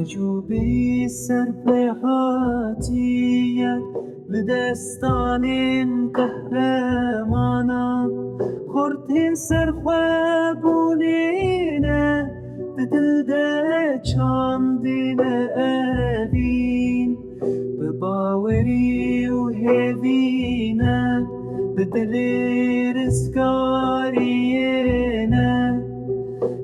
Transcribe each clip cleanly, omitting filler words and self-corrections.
مجوبی سرپهاتیت به دستان قهرمانا خورتین سرخوابونینه به دل ده چاندینه اوین به باوری و هیوینه به دل رزگارینه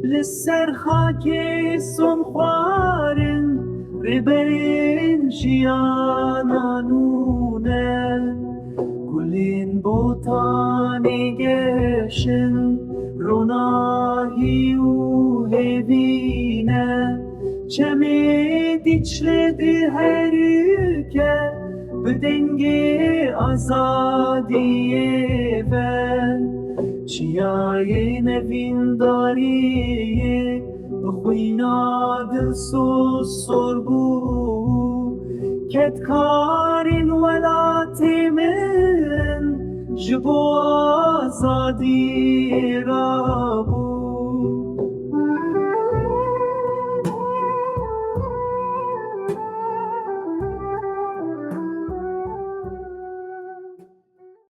لسر خاکی سم خوارن ریبرین جیانانونه گلین بوتانی گشن روناهی و هیوینه چمی دیچل دی هریکه به دنگ آزادیه و چیای نوین داری بخوینا دل سر بو کت کارین ولاتی من جبو آزادی را بو